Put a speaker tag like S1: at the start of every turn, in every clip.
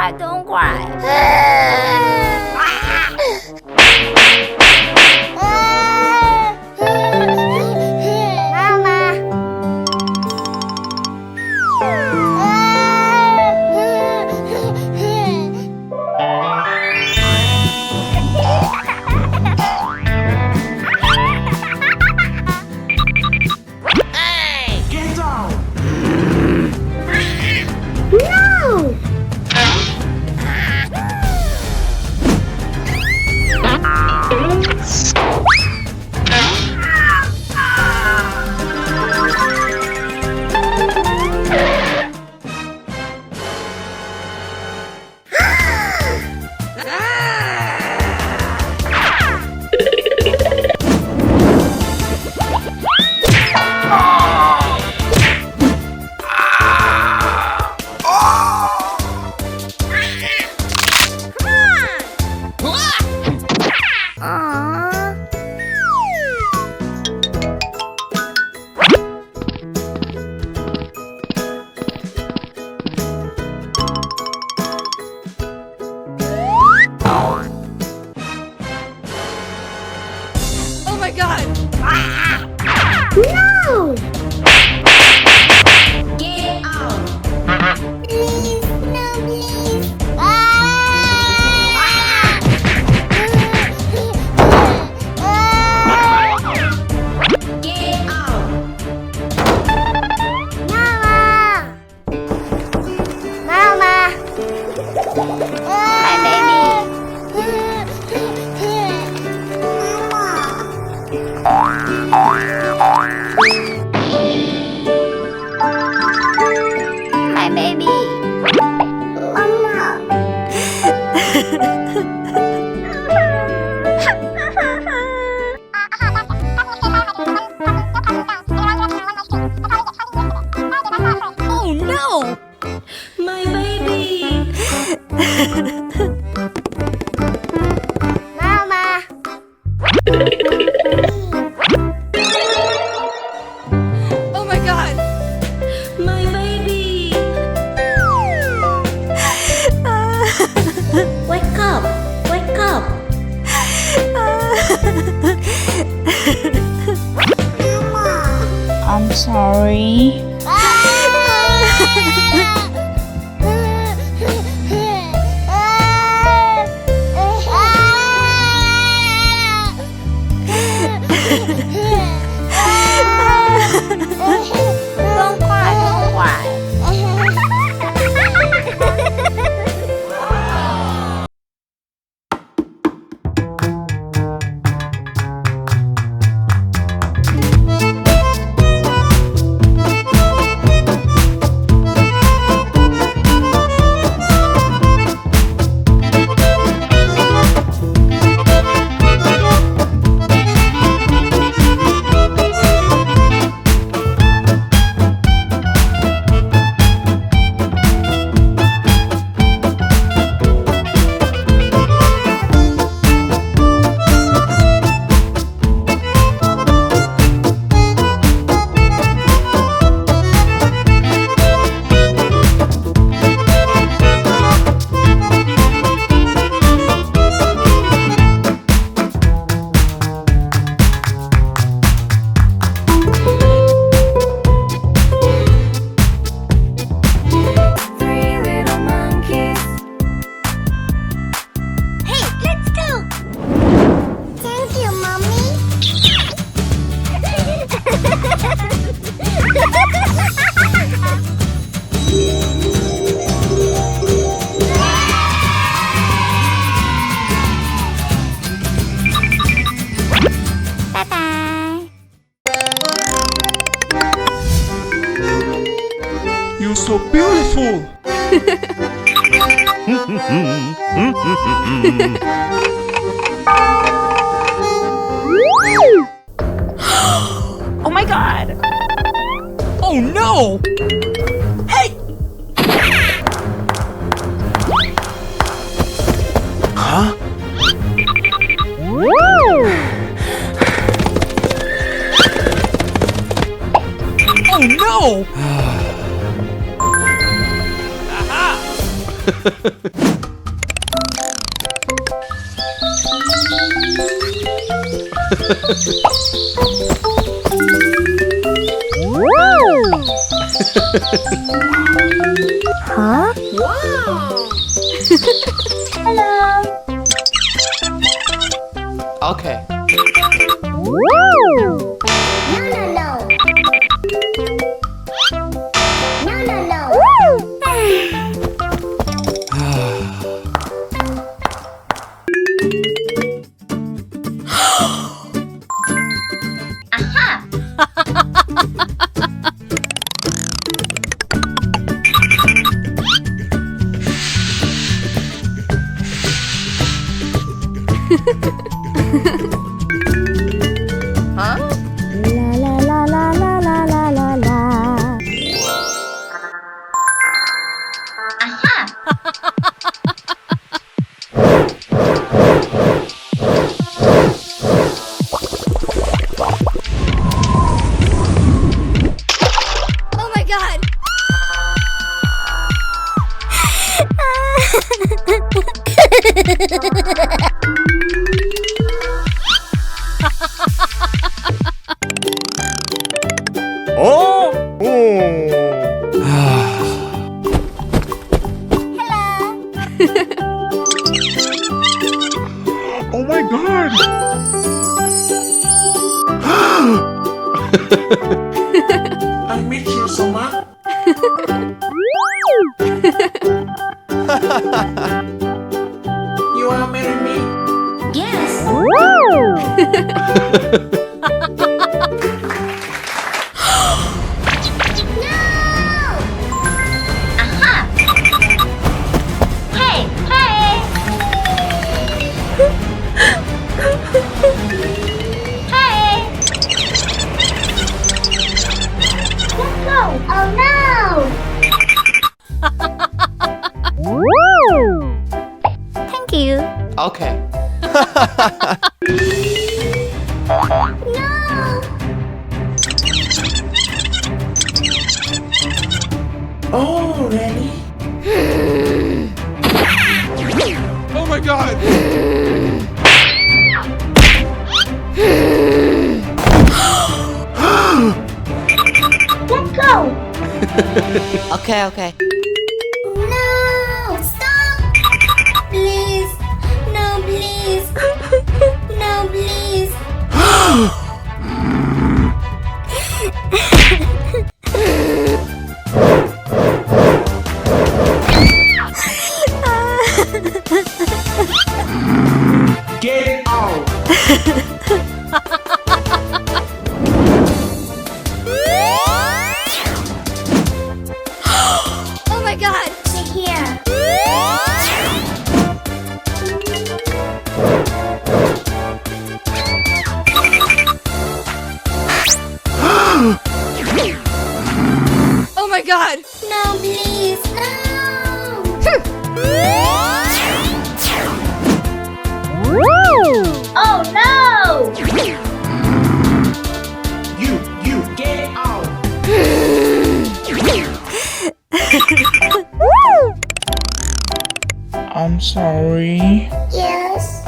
S1: cry, don't cry.
S2: Oh my god!
S1: No!
S2: Get out!
S1: Please, no, please.
S2: Get out!
S1: Mama! Mama! My baby! My baby! Mama!
S2: Oh no! My baby!
S1: Mama!
S2: Oh my god! My baby!
S1: Wake up! Wake up! Mama!
S3: I'm sorry.
S1: Don't cry, don't cry.
S4: You're so beautiful!
S3: Oh my god!
S2: Oh no! Hey!
S4: Huh?
S2: Oh no!
S1: Huh?
S2: Wow!
S1: Hello.
S5: Okay.
S1: No, no, no. No, no, no.
S2: Huh?
S1: La la la la la la la la la.
S2: Oh my god!
S4: Oh! Oh! Oh my god! I miss you so much. You are marrying me?
S2: Yes!
S1: Hey, hey. Hey. Let's go. Oh no. Thank you.
S5: Okay.
S1: No.
S5: Oh, really?
S4: Oh my god!
S1: Let's go.
S5: Okay, okay.
S1: No. Stop. Please. No, please. No, please.
S5: Get out!
S2: Oh my god!
S1: Sit here.
S2: Oh my god!
S1: No, please. No. Oh no!
S5: You, get out!
S3: I'm sorry.
S1: Yes.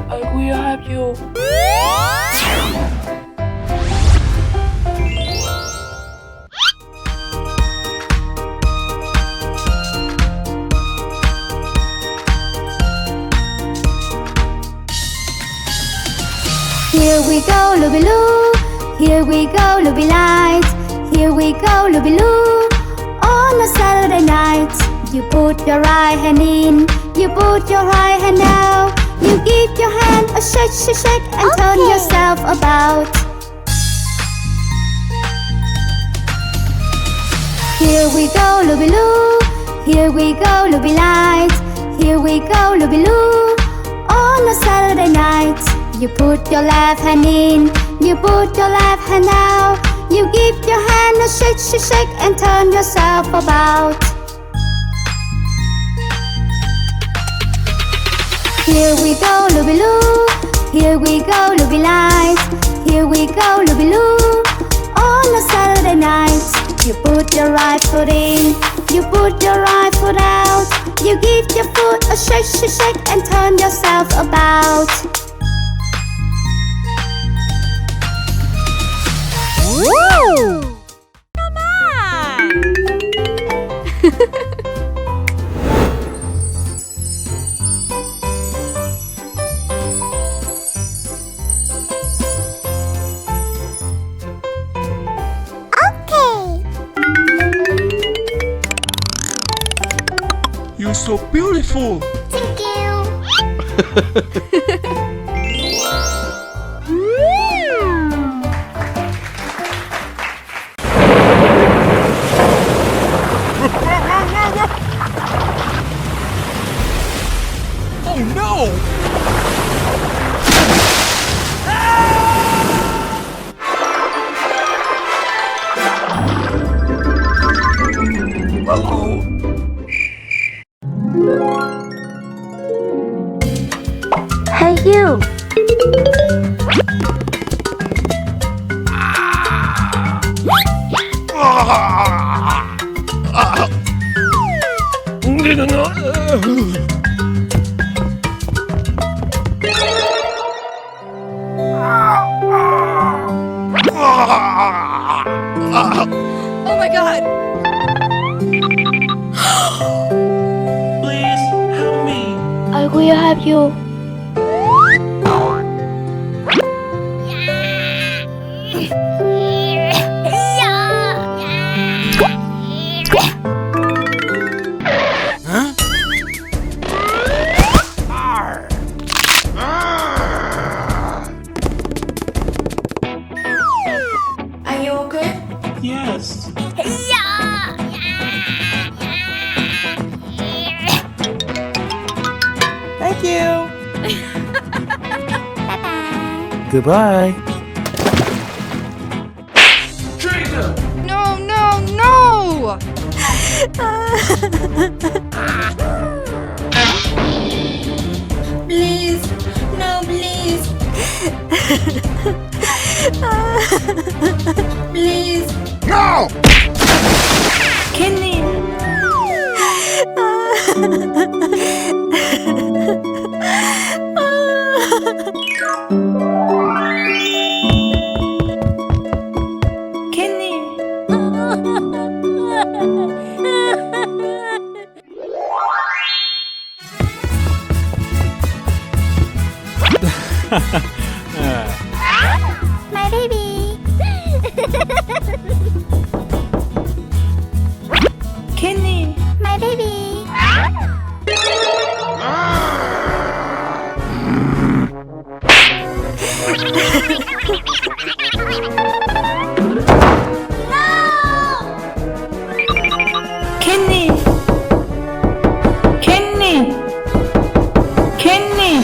S3: I will help you.
S1: Here we go, Looby-Loo. Here we go, Looby Light. Here we go, Looby-Loo. On a Saturday night, you put your right hand in, you put your right hand out. You give your hand a shake, shake, shake, and turn yourself about. Here we go, Looby-Loo. Here we go, Looby Light. Here we go, Looby-Loo. On a Saturday night, you put your left hand in, you put your left hand out. You give your hand a shake, shake, shake, and turn yourself about. Here we go, Looby-Loo. Here we go, Looby Light. Here we go, Looby-Loo. On a Saturday night, you put your right foot in, you put your right foot out. You give your foot a shake, shake, shake, and turn yourself about.
S6: Woo! Come on!
S4: You're so beautiful.
S1: Thank you.
S4: Oh no!
S1: Hey you.
S2: Oh my god!
S5: Please help me.
S1: I will help you.
S5: Are you okay? Yes.
S3: Thank you. Goodbye.
S5: Trigger.
S2: No, no, no!
S1: Please. No, please. Please.
S4: No!
S1: Kenny. Kenny. My baby. Kenny. My baby. Kenny. Kenny. Kenny.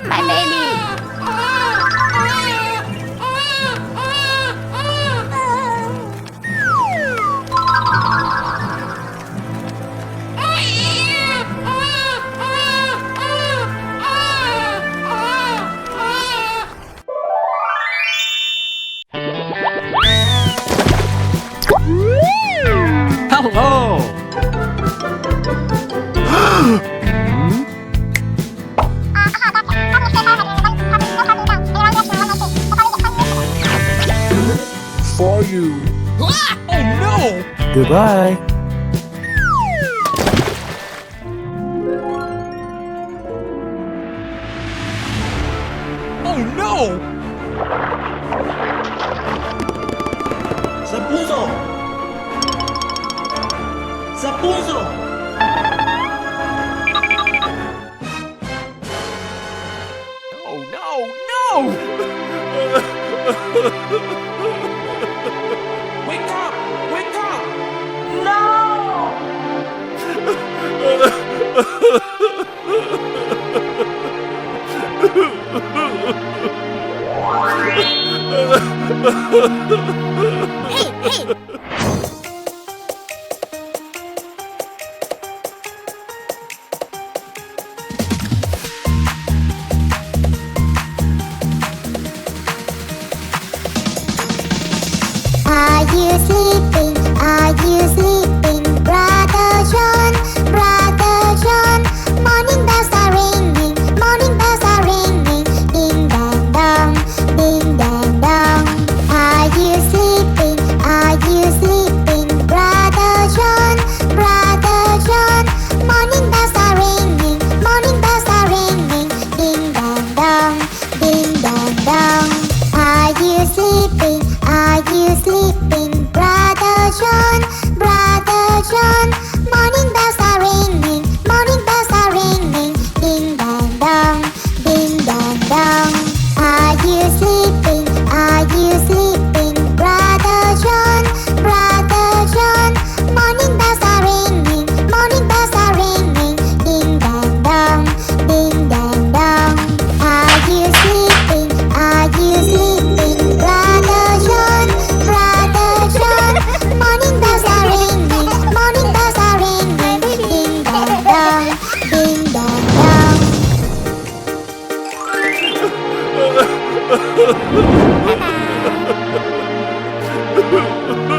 S1: My baby.
S3: Hello.
S4: For you. Oh no!
S3: Goodbye.
S4: Oh no!
S5: Rapunzel. Rapunzel. Wake up! Wake up!
S1: Are you sleeping? Are you sleeping? Brother John, Brother John. Morning bells are ringing, morning bells are ringing. Ding dang dong, ding dang dong. Are you sleeping? Are you sleeping? Brother John, Brother John. Morning bells are ringing, morning bells are ringing. Ding dang dong, ding dang dong. Are you sleeping? Are you sleeping? Brother John, Brother John. Morning bells are ringing, morning bells are ringing. Ding dang dong, ding dang dong. Are you sleeping? Are you sleeping? Brother John, Brother John. Morning bells are ringing, morning bells are ringing. Ding dang dong, ding dang dong. Are you sleeping? Are you sleeping? Brother John, Brother John. Morning bells are ringing, morning bells are ringing. Ding dang dong, ding dang dong.
S6: Bye-bye.